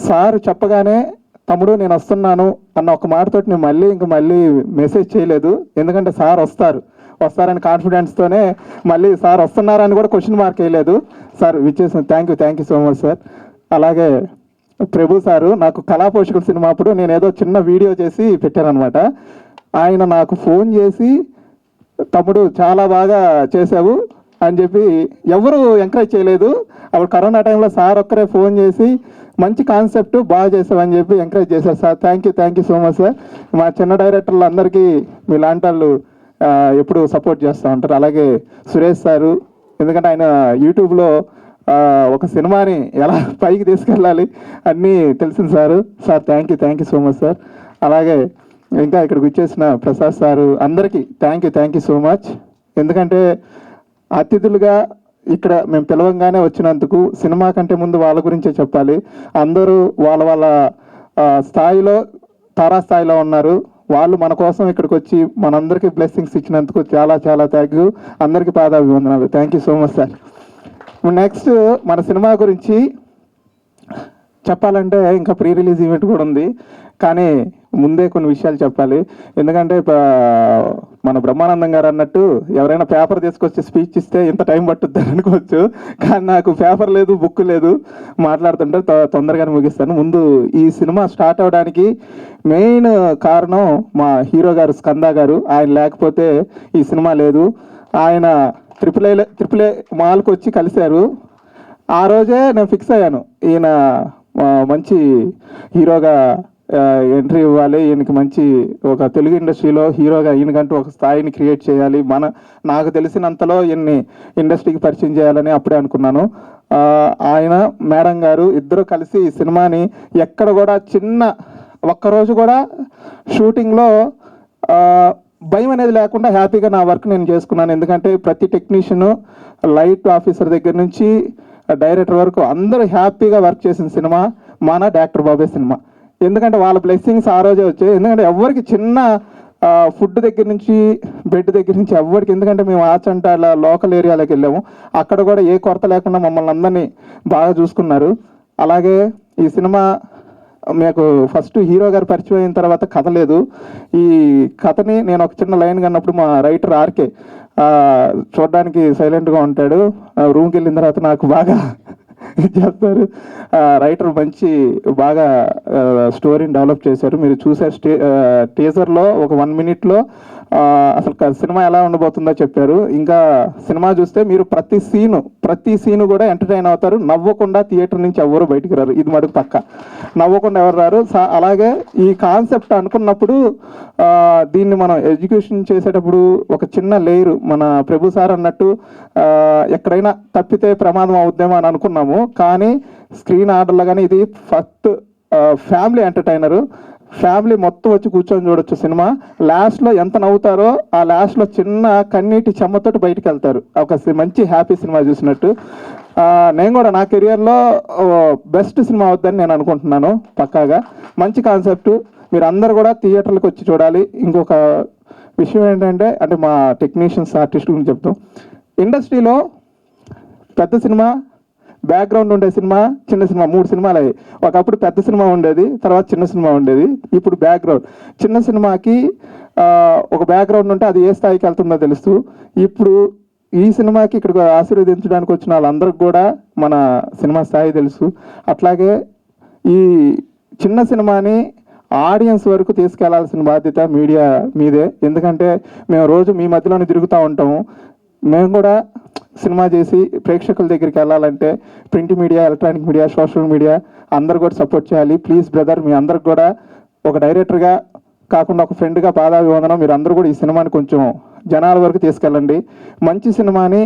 సార్ చెప్పగానే తమ్ముడు నేను వస్తున్నాను అన్న ఒక మాటతోటి నేను మళ్ళీ మెసేజ్ చేయలేదు. ఎందుకంటే సార్ వస్తారని కాన్ఫిడెన్స్తోనే మళ్ళీ సార్ వస్తున్నారని కూడా క్వశ్చన్ మార్క్ వేయలేదు. సార్ విచ్చేసిన thank you so much sir. అలాగే ప్రభు సారు, నాకు కళాపోషకుల సినిమా అప్పుడు నేను ఏదో చిన్న వీడియో చేసి పెట్టానమాట. ఆయన నాకు ఫోన్ చేసి తమ్ముడు చాలా బాగా చేసావు అని చెప్పి, ఎవరు ఎంకరేజ్ చేయలేదు. అప్పుడు కరోనా టైంలో సార్ ఒక్కరే ఫోన్ చేసి మంచి కాన్సెప్ట్ బాగా చేసావని చెప్పి ఎంకరేజ్ చేశారు sir. Thank you so much sir. మా చిన్న డైరెక్టర్లు అందరికీ మీలాంటి వాళ్ళు ఎప్పుడు సపోర్ట్ చేస్తూ ఉంటారు. అలాగే సురేష్ సారు, ఎందుకంటే ఆయన యూట్యూబ్లో ఒక సినిమాని ఎలా పైకి తీసుకెళ్ళాలి అన్నీ తెలిసింది sir. Thank you so much sir. అలాగే ఇంకా ఇక్కడికి వచ్చేసిన ప్రసాద్ సారు, అందరికీ థ్యాంక్ యూ సో మచ్. ఎందుకంటే అతిథులుగా ఇక్కడ మేము పిలవంగానే వచ్చినందుకు, సినిమా కంటే ముందు వాళ్ళ గురించే చెప్పాలి. అందరూ వాళ్ళ స్థాయిలో తారాస్థాయిలో ఉన్నారు. వాళ్ళు మన కోసం ఇక్కడికి వచ్చి మనందరికీ బ్లెస్సింగ్స్ ఇచ్చినందుకు చాలా థ్యాంక్ యూ. అందరికీ పాదాభివందనాలు. Thank you so much sir. Next మన సినిమా గురించి చెప్పాలంటే ఇంకా ప్రీ రిలీజ్ ఈవెంట్ కూడా ఉంది, కానీ ముందే కొన్ని విషయాలు చెప్పాలి. ఎందుకంటే మన బ్రహ్మానందం గారు అన్నట్టు ఎవరైనా పేపర్ తీసుకొచ్చి స్పీచ్ ఇస్తే ఇంత టైం పట్టుద్ది అనుకోవచ్చు, కానీ నాకు పేపర్ లేదు, బుక్ లేదు, మాట్లాడుతుంటే తొందరగానే ముగిస్తాను. ముందు ఈ సినిమా స్టార్ట్ అవడానికి మెయిన్ కారణం మా హీరో గారు స్కంద గారు. ఆయన లేకపోతే ఈ సినిమా లేదు. ఆయన ట్రిపుల్ ఏ మాల్కి వచ్చి కలిశారు. ఆ రోజే నేను ఫిక్స్ అయ్యాను, ఈయన మంచి హీరోగా ఎంట్రీ ఇవ్వాలి, ఈయనకి మంచి ఒక తెలుగు ఇండస్ట్రీలో హీరోగా ఈయనకంటూ ఒక స్థాయిని క్రియేట్ చేయాలి, నాకు తెలిసినంతలో ఈయన్ని ఇండస్ట్రీకి పరిచయం చేయాలని అప్పుడే అనుకున్నాను. ఆయన మేడం గారు ఇద్దరు కలిసి ఈ సినిమాని ఎక్కడ కూడా ఒక్కరోజు కూడా షూటింగ్లో భయం అనేది లేకుండా హ్యాపీగా నా వర్క్ నేను చేసుకున్నాను. ఎందుకంటే ప్రతి టెక్నీషియను, లైట్ ఆఫీసర్ దగ్గర నుంచి డైరెక్టర్ వరకు అందరూ హ్యాపీగా వర్క్ చేసిన సినిమా మన డాక్టర్ బాబే సినిమా. ఎందుకంటే వాళ్ళ బ్లెస్సింగ్స్ ఆ రోజే వచ్చాయి. ఎందుకంటే ఎవరికి చిన్న ఫుడ్ దగ్గర నుంచి బెడ్ దగ్గర నుంచి ఎవరికి, ఎందుకంటే మేము ఆచంట అలా లోకల్ ఏరియాలోకి వెళ్ళాము, అక్కడ కూడా ఏ కొరత లేకుండా మమ్మల్ని అందరినీ బాగా చూసుకున్నారు. అలాగే ఈ సినిమా మీకు ఫస్ట్ హీరో గారు పరిచయం అయిన తర్వాత కథ లేదు. ఈ కథని నేను ఒక చిన్న లైన్ కన్నప్పుడు మా రైటర్ ఆర్కే చూడడానికి సైలెంట్గా ఉంటాడు, రూమ్కి వెళ్ళిన తర్వాత నాకు బాగా చేస్తారు. రైటర్ బాగా స్టోరీని డెవలప్ చేశారు. మీరు చూసారు టీజర్లో ఒక 1 minute అసలు సినిమా ఎలా ఉండబోతుందో చెప్పారు. ఇంకా సినిమా చూస్తే మీరు ప్రతి సీను కూడా ఎంటర్టైన్ అవుతారు. నవ్వకుండా థియేటర్ నుంచి ఎవరు బయటికి రారు, ఇది మటుకు పక్క. నవ్వకుండా ఎవరు రారు. అలాగే ఈ కాన్సెప్ట్ అనుకున్నప్పుడు దీన్ని మనం ఎగ్జిక్యూషన్ చేసేటప్పుడు ఒక చిన్న లేయరు, మన ప్రభు సార్ అన్నట్టు ఎక్కడైనా తప్పితే ప్రమాదం అవుద్దేమో అని అనుకున్నాము. కానీ స్క్రీన్ ఆర్డర్లో కానీ ఇది ఫస్ట్ ఫ్యామిలీ ఎంటర్టైనరు. ఫ్యామిలీ మొత్తం వచ్చి కూర్చొని చూడొచ్చు సినిమా. లాస్ట్లో ఎంత నవ్వుతారో ఆ లాస్ట్లో చిన్న కన్నీటి చెమ్మతోటి బయటికి వెళ్తారు. ఒక మంచి హ్యాపీ సినిమా చూసినట్టు. నేను కూడా నా కెరియర్లో బెస్ట్ సినిమా అవుద్దని నేను అనుకుంటున్నాను పక్కాగా. మంచి కాన్సెప్ట్, మీరు అందరు కూడా థియేటర్లకు వచ్చి చూడాలి. ఇంకొక విషయం ఏంటంటే, అంటే మా టెక్నీషియన్స్ ఆర్టిస్ట్ గురించి చెప్తాం. ఇండస్ట్రీలో పెద్ద సినిమా, బ్యాక్గ్రౌండ్ ఉండే సినిమా, చిన్న సినిమా, 3 సినిమాలు అయ్యాయి. ఒకప్పుడు పెద్ద సినిమా ఉండేది, తర్వాత చిన్న సినిమా ఉండేది, ఇప్పుడు బ్యాక్గ్రౌండ్. చిన్న సినిమాకి ఒక బ్యాక్గ్రౌండ్ ఉంటే అది ఏ స్థాయికి వెళ్తుందో తెలుసు. ఇప్పుడు ఈ సినిమాకి ఇక్కడికి ఆశీర్వదించడానికి వచ్చిన వాళ్ళందరికి కూడా మన సినిమా స్థాయి తెలుసు. అట్లాగే ఈ చిన్న సినిమాని ఆడియన్స్ వరకు తీసుకెళ్లాల్సిన బాధ్యత మీడియా మీదే. ఎందుకంటే మేము రోజు మీ మధ్యలోనే తిరుగుతూ ఉంటాము. మేము కూడా సినిమా చేసి ప్రేక్షకుల దగ్గరికి వెళ్ళాలంటే print media, electronic media, social media అందరు కూడా సపోర్ట్ చేయాలి. ప్లీజ్ బ్రదర్, మీ అందరికి కూడా ఒక డైరెక్టర్గా కాకుండా ఒక ఫ్రెండ్గా పాదాభివందనం. మీరు అందరూ కూడా ఈ సినిమాని కొంచెం జనాల వరకు తీసుకెళ్ళండి. మంచి సినిమాని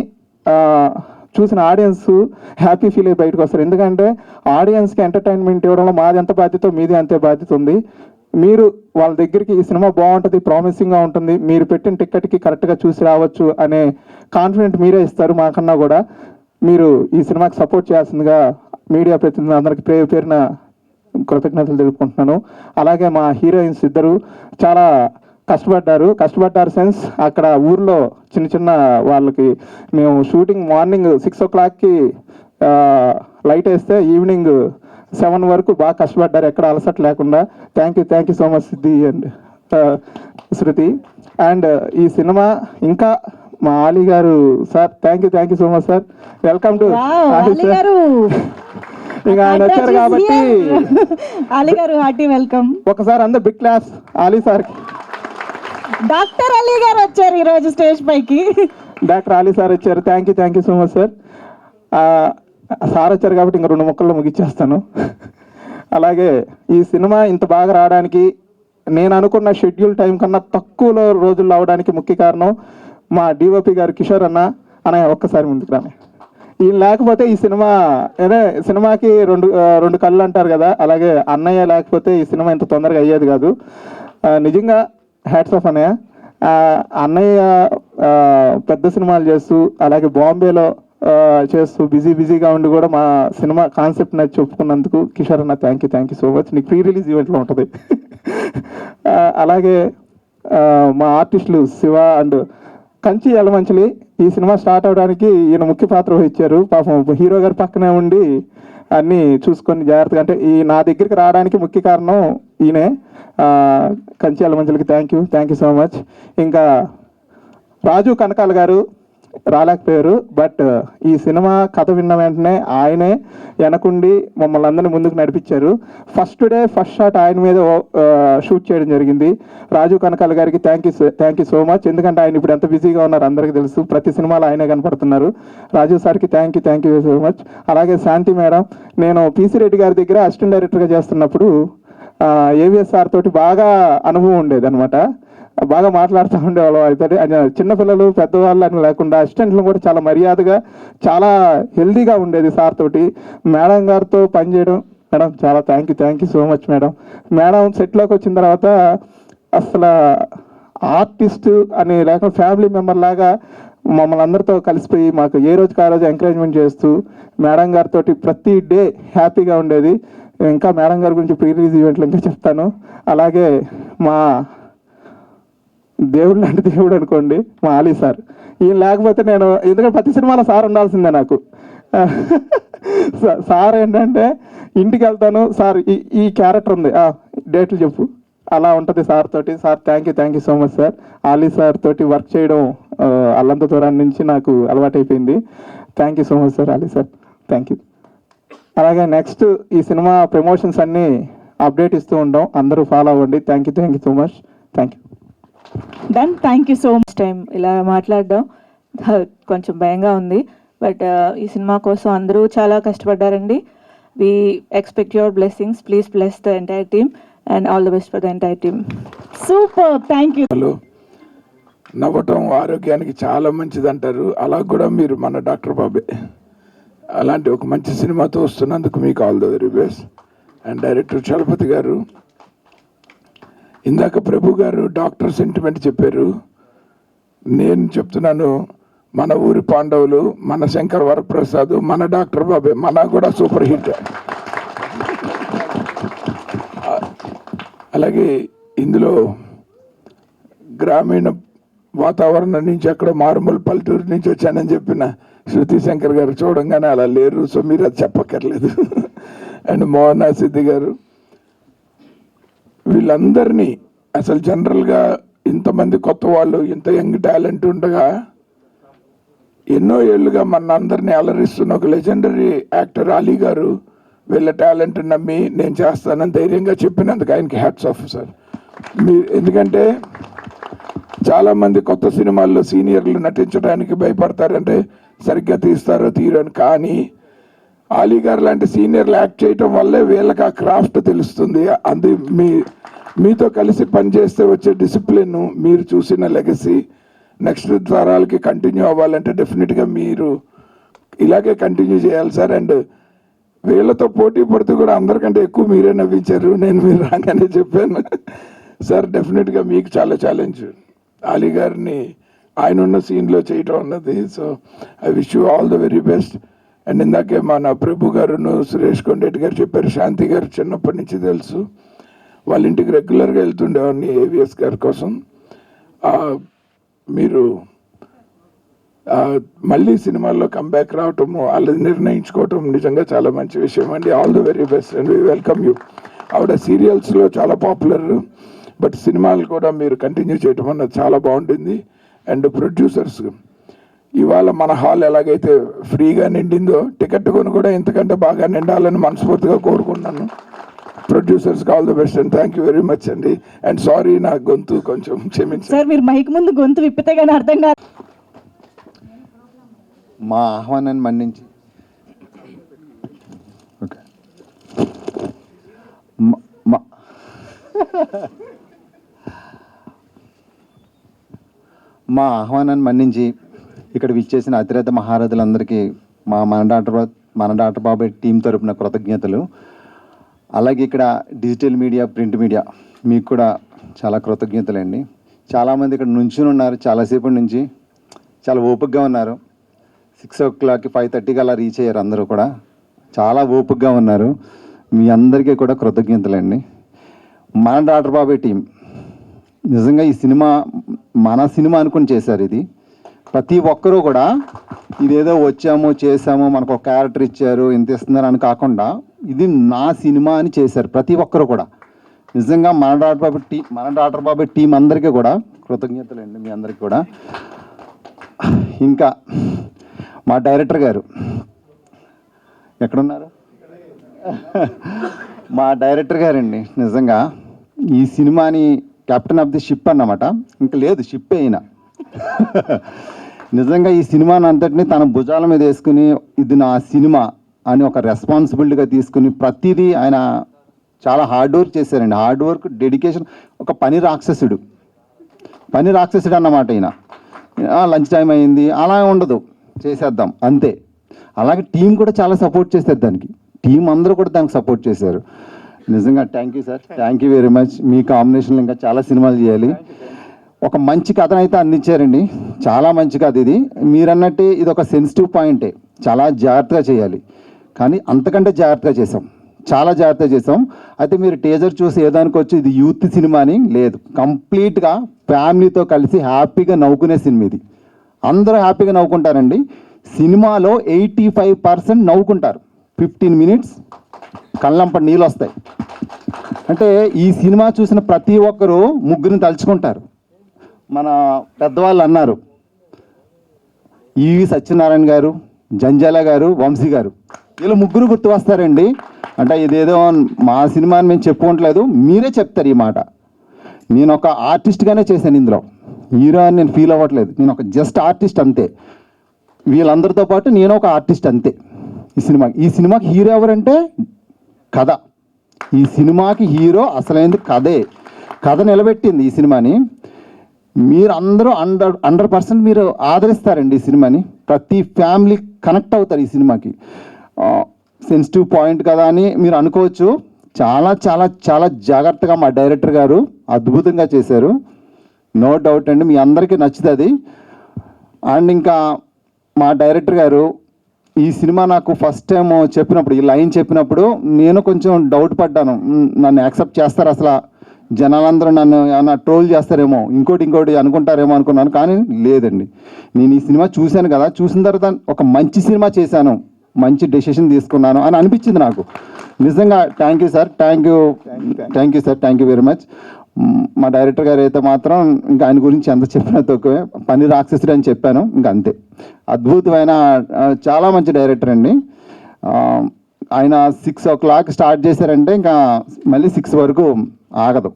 చూసిన ఆడియన్స్ హ్యాపీ ఫీల్ అయ్యి బయటకు వస్తారు. ఎందుకంటే ఆడియన్స్కి ఎంటర్టైన్మెంట్ ఇవ్వడంలో మాది ఎంత బాధ్యత, మీది అంతే బాధ్యత ఉంది. మీరు వాళ్ళ దగ్గరికి ఈ సినిమా బాగుంటుంది, ప్రామిసింగ్గా ఉంటుంది, మీరు పెట్టిన టికెట్కి కరెక్ట్గా చూసి రావచ్చు అనే కాన్ఫిడెంట్ మీరే ఇస్తారు మాకన్నా కూడా. మీరు ఈ సినిమాకి సపోర్ట్ చేయాల్సిందిగా మీడియా ప్రతినిధులు అందరికీ పేరున కృతజ్ఞతలు తెలుపుకుంటున్నాను. అలాగే మా హీరోయిన్స్ ఇద్దరు చాలా కష్టపడ్డారు సెన్స్. అక్కడ ఊర్లో చిన్న చిన్న వాళ్ళకి మేము షూటింగ్ మార్నింగ్ 6 o'clockకి లైట్ వేస్తే ఈవినింగ్ 7 వరకు బాగా కష్టపడ్డారు, ఎక్కడ అలసట లేకుండా. Thank you so much Siddhi and Shruti. And ఈ సినిమా ఇంకా మా ఆలీ గారు sir, thank you so much sir. Welcome to ఇంకా ఆయన వచ్చారు కాబట్టి అలీ గారు హార్టీ వెల్కమ్. ఒకసారి అందరు బిగ్ క్లాస్ ఆలీ సార్కి. డాక్టర్ అలీ గారు వచ్చారు ఈరోజు స్టేజ్ పైకి. డాక్టర్ ఆలీ సార్ వచ్చారు. Thank you so much sir. Sir వచ్చారు కాబట్టి ఇంకా 2 ముక్కల్లో ముగిచ్చేస్తాను. అలాగే ఈ సినిమా ఇంత బాగా రావడానికి, నేను అనుకున్న షెడ్యూల్ టైం కన్నా తక్కువలో రోజుల్లో అవడానికి ముఖ్య కారణం మా డిఓపి గారు కిషోర్ అన్న ఒక్కసారి ముందుకు రానే. ఈయన లేకపోతే ఈ సినిమా సినిమాకి రెండు కళ్ళు అంటారు కదా, అలాగే అన్నయ్య లేకపోతే ఈ సినిమా ఇంత తొందరగా అయ్యేది కాదు. నిజంగా హ్యాట్స్ ఆఫ్ అన్నయ్య. అన్నయ్య పెద్ద సినిమాలు చేస్తూ, అలాగే బాంబేలో చేస్తూ బిజీగా ఉండి కూడా మా సినిమా కాన్సెప్ట్ నచ్చి ఒప్పుకున్నందుకు కిషోర్ అన్న థ్యాంక్ యూ సో మచ్. నీకు ప్రీ రిలీజ్ ఈవెంట్లో ఉంటుంది. అలాగే మా ఆర్టిస్టులు శివ అండ్ కంచి ఎలమంచిలి ఈ సినిమా స్టార్ట్ అవడానికి ఈయన ముఖ్య పాత్ర వహించారు. పాపం హీరో గారి పక్కనే ఉండి అన్నీ చూసుకొని జాగ్రత్తగా, అంటే ఈ నా దగ్గరికి రావడానికి ముఖ్య కారణం ఈయనే. కంచి ఎలమంచిలికి థ్యాంక్ యూ సో మచ్. ఇంకా రాజు కనకాల గారు రాలేకపోయారు, బట్ ఈ సినిమా కథ విన్న వెంటనే ఆయనే వెనకుండి మమ్మల్ని అందరినీ ముందుకు నడిపించారు. ఫస్ట్ డే ఫస్ట్ షాట్ ఆయన మీద షూట్ చేయడం జరిగింది. రాజు కనకాల గారికి థ్యాంక్ యూ సో మచ్. ఎందుకంటే ఆయన ఇప్పుడు ఎంత బిజీగా ఉన్నారు అందరికీ తెలుసు, ప్రతి సినిమాలో ఆయనే కనపడుతున్నారు. రాజు సార్కి థ్యాంక్ యూ సో మచ్. అలాగే శాంతి మేడం, నేను పిసి రెడ్డి గారి దగ్గర అసిస్టెంట్ డైరెక్టర్గా చేస్తున్నప్పుడు ఏవిఎస్ సార్ తోటి బాగా అనుభవం ఉండేది అనమాట. బాగా మాట్లాడుతూ ఉండేవాళ్ళం. అయితే చిన్నపిల్లలు పెద్దవాళ్ళు అని లేకుండా అసిస్టెంట్లు కూడా చాలా మర్యాదగా, చాలా హెల్దీగా ఉండేది సార్ తోటి. మేడం గారితో పనిచేయడం, మేడం చాలా thank you so much madam. Madam సెట్లోకి వచ్చిన తర్వాత అసలు ఆర్టిస్ట్ అని లేకుండా ఫ్యామిలీ మెంబర్ లాగా మమ్మల్ని అందరితో కలిసిపోయి మాకు ఏ రోజుకి ఆ రోజు ఎంకరేజ్మెంట్ చేస్తూ మేడం గారితో ప్రతి డే హ్యాపీగా ఉండేది. ఇంకా మేడం గారి గురించి ప్రీ రిలీజ్ ఈవెంట్లు ఇంకా చెప్తాను. అలాగే మా దేవుడు లాంటి దేవుడు అనుకోండి మా ఆలీ సార్. ఈయన లేకపోతే నేను, ఎందుకంటే ప్రతి సినిమాలో సార్ ఉండాల్సిందే నాకు. సార్ ఏంటంటే ఇంటికి వెళ్తాను, సార్ ఈ క్యారెక్టర్ ఉంది, డేట్లు చెప్పు, అలా ఉంటుంది సార్ తోటి. Sir thank you so much sir. Ali sir తోటి వర్క్ చేయడం అల్లంత దూరం నుంచి నాకు అలవాటైపోయింది. Thank you so much sir Ali sir, thank you. అలాగే నెక్స్ట్ ఈ సినిమా ప్రమోషన్స్ అన్నీ అప్డేట్ ఇస్తూ ఉంటాం, అందరూ ఫాలో అవ్వండి. Thank you so much. Thank you. Done. Thank you so much. Time ఇలా మాట్లాడడం కొంచెం భయంగా ఉంది, బట్ ఈ సినిమా కోసం అందరూ చాలా కష్టపడ్డారండి. We expect your blessings. Please bless the entire team and all the best for the entire team. Super, thank you. నవ్వటం ఆరోగ్యానికి చాలా మంచిది అంటారు, అలా కూడా మీరు మన డాక్టర్ బాబే అలాంటి ఒక మంచి సినిమాతో వస్తున్నందుకు మీకు all the very best. And director Chalapathi గారు ఇందాక ప్రభు గారు డాక్టర్ సెంటిమెంట్ చెప్పారు. నేను చెప్తున్నాను, మన ఊరి పాండవులు, మన శంకర్ వరప్రసాద్, మన డాక్టర్ బాబే, మన కూడా సూపర్ హిట్. అలాగే ఇందులో గ్రామీణ వాతావరణం నుంచి, అక్కడ మారుమూల పల్లెటూరు నుంచి వచ్చానని చెప్పిన శృతి శంకర్ గారు చూడంగానే అలా లేరు, సో మీరు అది చెప్పక్కర్లేదు. అండ్ మోహనా సిద్ధి గారు, వీళ్ళందరినీ అసలు జనరల్గా ఇంతమంది కొత్త వాళ్ళు, ఇంత యంగ్ టాలెంట్ ఉండగా ఎన్నో ఏళ్ళుగా మన అందరినీ అలరిస్తున్న ఒక లెజెండరీ యాక్టర్ అలీ గారు వీళ్ళ టాలెంట్ నమ్మి నేను చేస్తానని ధైర్యంగా చెప్పినందుకు ఆయనకి హ్యాట్స్ ఆఫ్ సార్. ఎందుకంటే చాలామంది కొత్త సినిమాల్లో సీనియర్లు నటించడానికి భయపడతారంటే సరిగ్గా తీస్తారో తీరని, కానీ అలీ గారు లాంటి సీనియర్లు యాక్ట్ చేయటం వల్లే వీళ్ళకి ఆ క్రాఫ్ట్ తెలుస్తుంది. అది మీతో కలిసి పనిచేస్తే వచ్చే డిసిప్లిన్, మీరు చూసిన లెగసీ నెక్స్ట్ తరాలకి కంటిన్యూ అవ్వాలంటే డెఫినెట్గా మీరు ఇలాగే కంటిన్యూ చేయాలి సార్. అండ్ వీళ్ళతో పోటీ పడుతూ కూడా అందరికంటే ఎక్కువ మీరే నవ్వించారు. నేను మీరు రాగానే చెప్పాను సార్, డెఫినెట్గా మీకు చాలా ఛాలెంజ్ అలీ గారిని ఆయన ఉన్న సీన్లో చేయటం అన్నది. So I wish you all the very best. And ఇందాకే మన ప్రభు గారును సురేష్ కొండేటి గారు చెప్పారు, శాంతి గారు చిన్నప్పటి నుంచి తెలుసు, వాళ్ళ ఇంటికి రెగ్యులర్గా వెళ్తుండేవాడిని ఏవిఎస్ గారి కోసం. మీరు మళ్ళీ సినిమాల్లో కంబ్యాక్ రావటము, వాళ్ళది నిర్ణయించుకోవటం నిజంగా చాలా మంచి విషయం అండి. All the very best and we welcome you. ఆవిడ సీరియల్స్లో చాలా పాపులర్, బట్ సినిమాలు కూడా మీరు కంటిన్యూ చేయటం అన్నది చాలా బాగుంటుంది. అండ్ ప్రొడ్యూసర్స్, ఇవాళ మన హాల్ ఎలాగైతే ఫ్రీగా నిండిందో, టికెట్ కొని కూడా ఇంతకంటే బాగా నిండాలని మనస్ఫూర్తిగా కోరుకుంటున్నాను. ప్రొడ్యూసర్స్కి all the best and thank you very much అండి. అండ్ సారీ, నా గొంతు కొంచెం క్షమించండి సార్. మీరు మైక్ ముందు గొంతు విప్పితే కానీ అర్థం కాదు. మా ఆహ్వానాన్ని మన్నించి మా ఆహ్వానాన్ని మన్నించి ఇక్కడ విచ్చేసిన అతిరేత మహారథులందరికీ మన డాక్టర్ బాబు టీం తరపున కృతజ్ఞతలు. అలాగే ఇక్కడ డిజిటల్ మీడియా, ప్రింట్ మీడియా మీకు కూడా చాలా కృతజ్ఞతలండి. చాలామంది ఇక్కడ నుంచుని ఉన్నారు, చాలాసేపటి నుంచి చాలా ఓపికగా ఉన్నారు. 6 o'clock 5:30కి అలా రీచ్ అయ్యారు. అందరూ కూడా చాలా ఓపికగా ఉన్నారు. మీ అందరికీ కూడా కృతజ్ఞతలండి. మన డాక్టర్ బాబు టీం నిజంగా ఈ సినిమా మన సినిమా అనుకుని చేశారు. ఇది ప్రతి ఒక్కరూ కూడా ఇదేదో వచ్చాము చేసాము, మనకు ఒక క్యారెక్టర్ ఇచ్చారు, ఇంత ఇస్తున్నారు అని కాకుండా ఇది నా సినిమా అని చేశారు ప్రతి ఒక్కరు కూడా. నిజంగా మన డాక్టర్ బాబు టీం అందరికీ కూడా కృతజ్ఞతలండి, మీ అందరికీ కూడా. ఇంకా మా డైరెక్టర్ గారు ఎక్కడున్నారు? మా డైరెక్టర్ గారండి నిజంగా ఈ సినిమాని కెప్టెన్ ఆఫ్ ది షిప్ అన్నమాట. ఇంకా లేదు, షిప్ అయినా నిజంగా ఈ సినిమాని అంతటిని తన భుజాల మీద వేసుకుని ఇది నా సినిమా అని ఒక రెస్పాన్సిబిలిటీగా తీసుకుని ప్రతిదీ ఆయన చాలా హార్డ్ వర్క్ చేశారండి. Hard work, dedication. ఒక పని రాక్షసుడు అన్నమాట ఈయన. లంచ్ టైం అయింది అలా ఉండదు, చేసేద్దాం అంతే. అలాగే టీం కూడా చాలా సపోర్ట్ చేశారు దానికి. టీం అందరూ కూడా దానికి సపోర్ట్ చేశారు. నిజంగా thank you sir, thank you very much. మీ కాంబినేషన్లో ఇంకా చాలా సినిమాలు చేయాలి. ఒక మంచి కథనైతే అందించారండి, చాలా మంచి కథ ఇది. మీరన్నట్టు ఇది ఒక సెన్సిటివ్ పాయింటే, చాలా జాగ్రత్తగా చేయాలి. కానీ అంతకంటే జాగ్రత్తగా చేసాం, చాలా జాగ్రత్తగా చేసాం. అయితే మీరు టీజర్ చూసి ఏదనుకోవచ్చు ఇది యూత్ సినిమా అని. లేదు, కంప్లీట్గా ఫ్యామిలీతో కలిసి హ్యాపీగా నవ్వుకునే సినిమా ఇది. అందరూ హ్యాపీగా నవ్వుకుంటారండి. సినిమాలో 85% నవ్వుకుంటారు. 15 minutes కళ్ళంపటి నీళ్ళు వస్తాయి. అంటే ఈ సినిమా చూసిన ప్రతి ఒక్కరూ ముగ్గురిని తలుచుకుంటారు. మన పెద్దవాళ్ళు అన్నారు, ఈవి సత్యనారాయణ గారు, జంజాల గారు, వంశీ గారు, వీళ్ళు ముగ్గురు గుర్తు వస్తారండి. అంటే ఇదేదో మా సినిమా అని మేము చెప్పుకోవట్లేదు, మీరే చెప్తారు ఈ మాట. నేను ఒక ఆర్టిస్ట్గానే చేశాను ఇందులో, హీరో అని నేను ఫీల్ అవ్వట్లేదు. నేను ఒక జస్ట్ ఆర్టిస్ట్ అంతే. వీళ్ళందరితో పాటు నేను ఒక ఆర్టిస్ట్ అంతే. ఈ సినిమాకి హీరో ఎవరంటే కథ. ఈ సినిమాకి హీరో అసలైంది కథే. కథ నిలబెట్టింది ఈ సినిమాని. మీరు అందరూ 100% మీరు ఆదరిస్తారండి ఈ సినిమాని. ప్రతి ఫ్యామిలీ కనెక్ట్ అవుతారు ఈ సినిమాకి. సెన్సిటివ్ పాయింట్ కదా అని మీరు అనుకోవచ్చు, చాలా చాలా చాలా జాగ్రత్తగా మా డైరెక్టర్ గారు అద్భుతంగా చేశారు. నో డౌట్ అండి, మీ అందరికీ నచ్చుతుంది. అండ్ ఇంకా మా డైరెక్టర్ గారు ఈ సినిమా నాకు ఫస్ట్ టైం చెప్పినప్పుడు, ఈ లైన్ చెప్పినప్పుడు నేను కొంచెం డౌట్ పడ్డాను. నన్ను యాక్సెప్ట్ చేస్తారు, అసలు జనాలందరూ నన్ను ఏమన్నా ట్రోల్ చేస్తారేమో, ఇంకోటి అనుకుంటారేమో అనుకున్నాను. కానీ లేదండి, నేను ఈ సినిమా చూశాను కదా, చూసిన తర్వాత ఒక మంచి సినిమా చేశాను, మంచి డెసిషన్ తీసుకున్నాను అని అనిపించింది నాకు. నిజంగా thank you sir, thank you sir, thank you very much. మా డైరెక్టర్ గారు అయితే మాత్రం ఇంకా ఆయన గురించి ఎంత చెప్పినా తక్కువే, పని రాక్షసుడు అని చెప్పాను, ఇంకా అంతే. అద్భుతమైన చాలా మంచి డైరెక్టర్ అండి. ఆయన 6 o'clock స్టార్ట్ చేశారంటే ఇంకా మళ్ళీ 6 వరకు ఆగదు.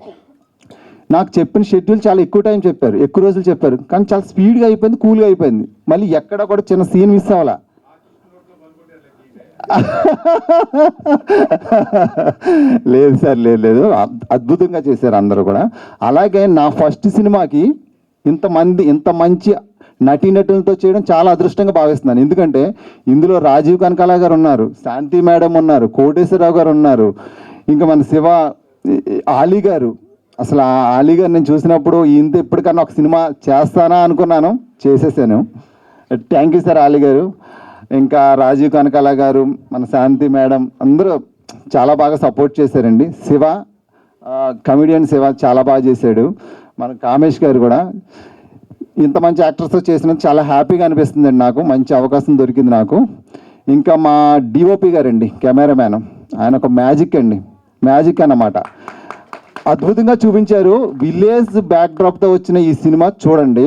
నాకు చెప్పిన షెడ్యూల్ చాలా ఎక్కువ టైం చెప్పారు, ఎక్కువ రోజులు చెప్పారు, కానీ చాలా స్పీడ్గా అయిపోయింది, కూల్గా అయిపోయింది. మళ్ళీ ఎక్కడ కూడా చిన్న సీన్ మిస్ అవ్వాలా. లేదు సార్, లేదు, అద్భుతంగా చేశారు అందరూ కూడా. అలాగే నా ఫస్ట్ సినిమాకి ఇంత మంచి నటీనటులతో చేయడం చాలా అదృష్టంగా భావిస్తున్నాను. ఎందుకంటే ఇందులో రాజీవ్ కనకాల గారు ఉన్నారు, శాంతి మేడం ఉన్నారు, కోటేశ్వరరావు గారు ఉన్నారు, ఇంకా మన శివ ఆలీ గారు. అసలు ఆ ఆలీ గారు నేను చూసినప్పుడు ఇంత ఎప్పటికన్నా ఒక సినిమా చేస్తానా అనుకున్నాను, చేసేసాను. థ్యాంక్ యూ సార్ ఆలీ గారు. ఇంకా రాజీవ్ కనకాల గారు, మన శాంతి మేడం అందరూ చాలా బాగా సపోర్ట్ చేశారండి. శివ కమెడియన్ శివ చాలా బాగా చేశాడు. మన కామేష్ గారు కూడా. ఇంత మంచి యాక్టర్స్తో చేసినందుకు చాలా హ్యాపీగా అనిపిస్తుందండి నాకు, మంచి అవకాశం దొరికింది నాకు. ఇంకా మా డిఓపి గారండి, కెమెరామ్యాన్, ఆయన ఒక మ్యాజిక్ అన్నమాట. అద్భుతంగా చూపించారు. విలేజ్ బ్యాక్డ్రాప్తో వచ్చిన ఈ సినిమా చూడండి,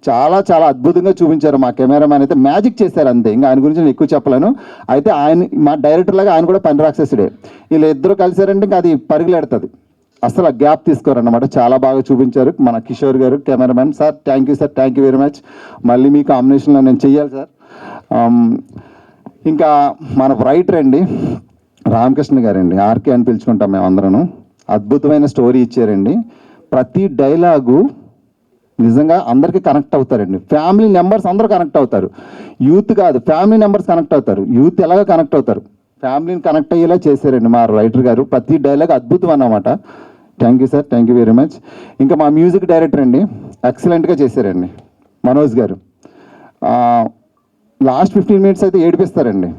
చాలా చాలా అద్భుతంగా చూపించారు. మా కెమెరామ్యాన్ అయితే మ్యాజిక్ చేశారు అంతే, ఇంకా ఆయన గురించి నేను ఎక్కువ చెప్పలేను. అయితే ఆయన మా డైరెక్టర్ లాగా ఆయన కూడా పని రాక్షసుడే. వీళ్ళు ఇద్దరు కలిసారంటే ఇంకా అది పరుగులెడుతుంది, అసలు గ్యాప్ తీసుకోరన్నమాట. చాలా బాగా చూపించారు మన కిషోర్ గారు, cameraman. Sir thank you sir, thank you very much. మళ్ళీ మీ కాంబినేషన్లో నేను చెయ్యాలి సార్. ఇంకా మన రైటర్ అండి రామకృష్ణ గారండి, ఆర్కే అని పిలుచుకుంటాం మేము అందరం. అద్భుతమైన స్టోరీ ఇచ్చారండి. ప్రతి డైలాగు నిజంగా అందరికీ కనెక్ట్ అవుతారండి. ఫ్యామిలీ మెంబర్స్ అందరూ కనెక్ట్ అవుతారు, యూత్ కాదు, ఫ్యామిలీ మెంబర్స్ కనెక్ట్ అవుతారు. యూత్ ఎలాగ కనెక్ట్ అవుతారు, ఫ్యామిలీని కనెక్ట్ అయ్యేలా చేశారండి మా రైటర్ గారు. ప్రతి డైలాగ్ అద్భుతం అన్నమాట. Thank you sir, thank you very much. ఇంకా మా మ్యూజిక్ డైరెక్టర్ అండి, ఎక్సలెంట్గా చేశారండి మనోజ్ గారు. లాస్ట్ 15 minutes అయితే ఏడిపిస్తారండి.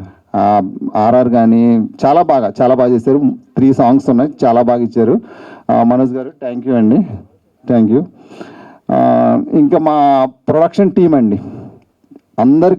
ఆర్ఆర్ కానీ చాలా బాగా చేశారు. 3 songs ఉన్నాయి, చాలా బాగా ఇచ్చారు మనోజ్ గారు. థ్యాంక్ యూ అండి, థ్యాంక్ యూ. ఇంకా మా ప్రొడక్షన్ టీం అండి, అందరికీ